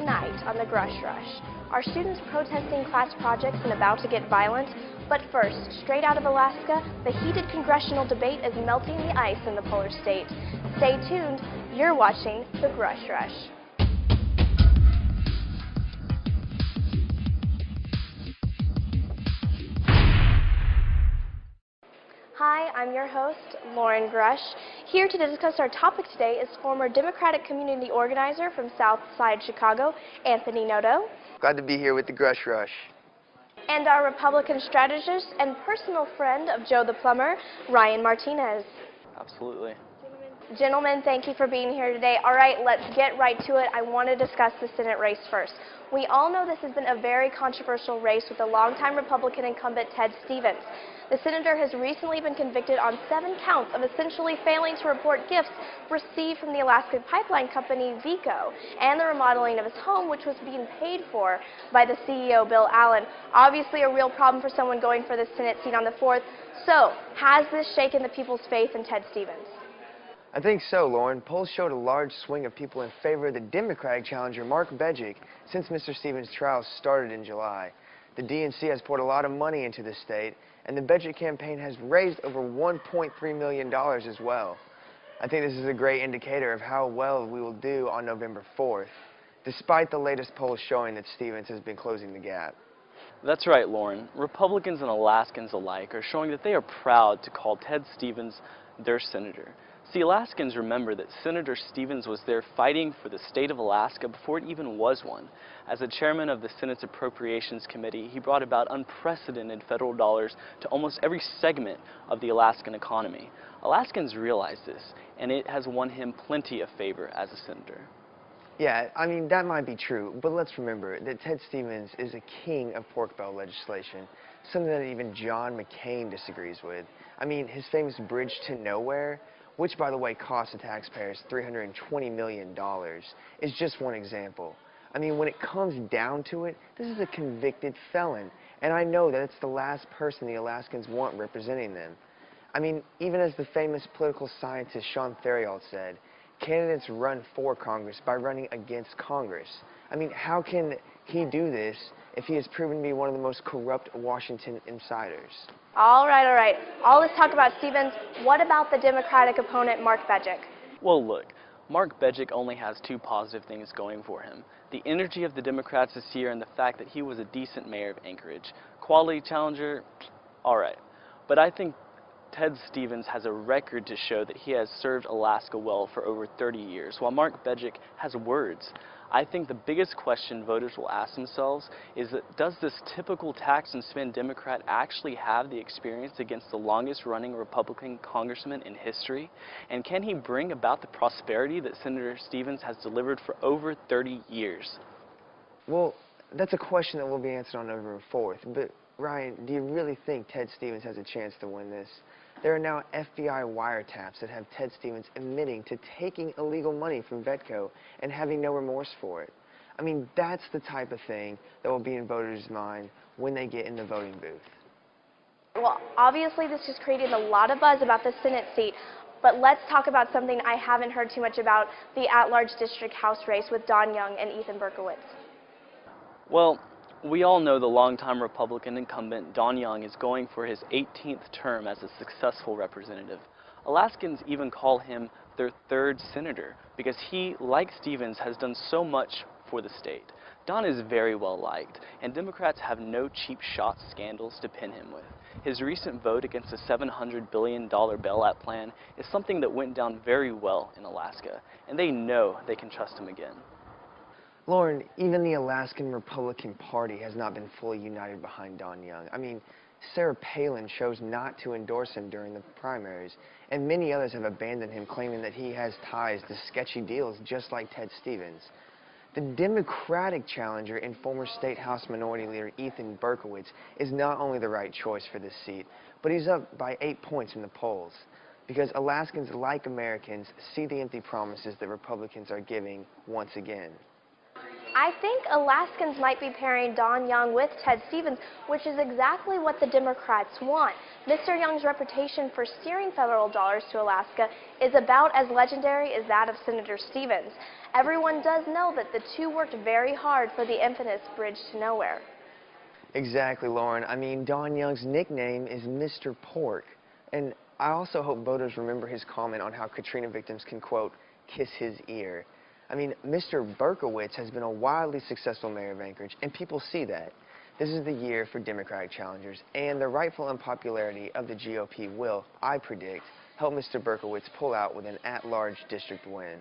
Tonight on the Grush Rush, are students protesting class projects and about to get violent? But first, straight out of Alaska, the heated congressional debate is melting the ice in the polar state. Stay tuned, you're watching the Grush Rush. Hi, I'm your host, Lauren Grush. Here to discuss our topic today is former Democratic community organizer from Southside Chicago, Anthony Noto. Glad to be here with the Grush Rush. And our Republican strategist and personal friend of Joe the Plumber, Ryan Martinez. Absolutely. Gentlemen, thank you for being here today. All right, let's get right to it. I want to discuss the Senate race first. We all know this has been a very controversial race with the longtime Republican incumbent Ted Stevens. The senator has recently been convicted on 7 counts of essentially failing to report gifts received from the Alaska pipeline company Vico and the remodeling of his home, which was being paid for by the CEO, Bill Allen. Obviously a real problem for someone going for the Senate seat on the 4th. So, has this shaken the people's faith in Ted Stevens? I think so, Lauren. Polls showed a large swing of people in favor of the Democratic challenger, Mark Bejic, since Mr. Stevens' trial started in July. The DNC has poured a lot of money into the state, and the Bejic campaign has raised over $1.3 million as well. I think this is a great indicator of how well we will do on November 4th, despite the latest polls showing that Stevens has been closing the gap. That's right, Lauren. Republicans and Alaskans alike are showing that they are proud to call Ted Stevens their senator. See, Alaskans remember that Senator Stevens was there fighting for the state of Alaska before it even was one. As the chairman of the Senate's Appropriations Committee, he brought about unprecedented federal dollars to almost every segment of the Alaskan economy. Alaskans realize this, and it has won him plenty of favor as a senator. Yeah, I mean, that might be true, but let's remember that Ted Stevens is a king of pork barrel legislation, something that even John McCain disagrees with. I mean, his famous Bridge to Nowhere, which, by the way, cost the taxpayers $320 million, is just one example. I mean, when it comes down to it, this is a convicted felon, and I know that it's the last person the Alaskans want representing them. I mean, even as the famous political scientist Sean Theriault said, candidates run for Congress by running against Congress. I mean, how can he do this if he has proven to be one of the most corrupt Washington insiders? All right. All this talk about Stevens, what about the Democratic opponent, Mark Bejic? Well, look, Mark Bejic only has 2 positive things going for him. The energy of the Democrats this year and the fact that he was a decent mayor of Anchorage. Quality challenger, all right. But I think Ted Stevens has a record to show that he has served Alaska well for over 30 years, while Mark Bejic has words. I think the biggest question voters will ask themselves is that does this typical tax and spend Democrat actually have the experience against the longest running Republican congressman in history? And can he bring about the prosperity that Senator Stevens has delivered for over 30 years? Well, that's a question that will be answered on November 4th, but Ryan, do you really think Ted Stevens has a chance to win this? There are now FBI wiretaps that have Ted Stevens admitting to taking illegal money from Vetco and having no remorse for it. I mean, that's the type of thing that will be in voters' mind when they get in the voting booth. Well, obviously this is creating a lot of buzz about the Senate seat, but let's talk about something I haven't heard too much about, the at-large district House race with Don Young and Ethan Berkowitz. Well, we all know the longtime Republican incumbent Don Young is going for his 18th term as a successful representative. Alaskans even call him their 3rd senator because he, like Stevens, has done so much for the state. Don is very well liked, and Democrats have no cheap shot scandals to pin him with. His recent vote against the $700 billion bailout plan is something that went down very well in Alaska, and they know they can trust him again. Lauren, even the Alaskan Republican Party has not been fully united behind Don Young. I mean, Sarah Palin chose not to endorse him during the primaries, and many others have abandoned him, claiming that he has ties to sketchy deals just like Ted Stevens. The Democratic challenger and former State House Minority Leader Ethan Berkowitz is not only the right choice for this seat, but he's up by 8 points in the polls, because Alaskans, like Americans, see the empty promises that Republicans are giving once again. I think Alaskans might be pairing Don Young with Ted Stevens, which is exactly what the Democrats want. Mr. Young's reputation for steering federal dollars to Alaska is about as legendary as that of Senator Stevens. Everyone does know that the two worked very hard for the infamous Bridge to Nowhere. Exactly, Lauren. I mean, Don Young's nickname is Mr. Pork. And I also hope voters remember his comment on how Katrina victims can, quote, kiss his ear. I mean, Mr. Berkowitz has been a wildly successful mayor of Anchorage, and people see that. This is the year for Democratic challengers, and the rightful unpopularity of the GOP will, I predict, help Mr. Berkowitz pull out with an at-large district win.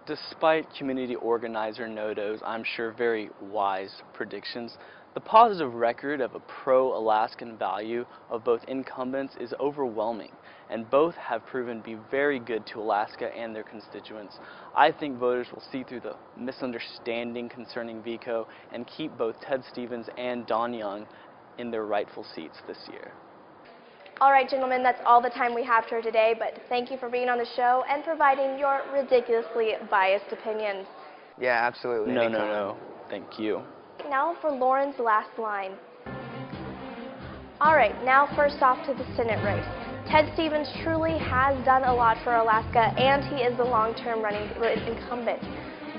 Despite community organizer Noto's, I'm sure, very wise predictions, the positive record of a pro-Alaskan value of both incumbents is overwhelming, and both have proven to be very good to Alaska and their constituents. I think voters will see through the misunderstanding concerning VECO and keep both Ted Stevens and Don Young in their rightful seats this year. All right, gentlemen, that's all the time we have for today, but thank you for being on the show and providing your ridiculously biased opinions. Yeah, absolutely. No. Thank you. Now for Lauren's last line. All right, now first off to the Senate race. Ted Stevens truly has done a lot for Alaska, and he is the long-term running incumbent.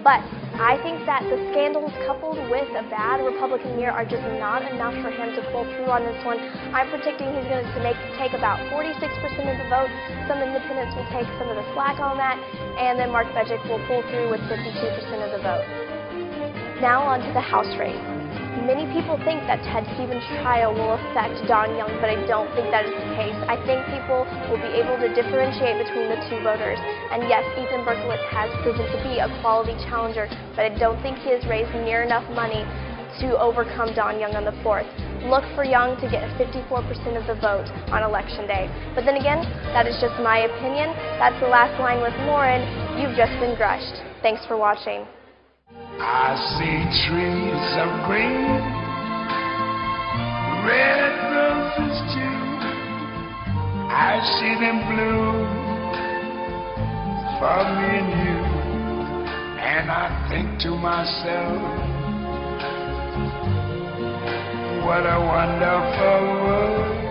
But I think that the scandals coupled with a bad Republican year are just not enough for him to pull through on this one. I'm predicting he's going to take about 46% of the vote. Some independents will take some of the slack on that, and then Mark Bedgick will pull through with 52% of the vote. Now on to the House race. Many people think that Ted Stevens' trial will affect Don Young, but I don't think that is the case. I think people will be able to differentiate between the two voters. And yes, Ethan Berkowitz has proven to be a quality challenger, but I don't think he has raised near enough money to overcome Don Young on the 4th. Look for Young to get 54% of the vote on Election Day. But then again, that is just my opinion. That's the last line with Lauren. You've just been grushed. Thanks for watching. I see trees of green, red roses too. I see them bloom for me and you. And I think to myself, what a wonderful world.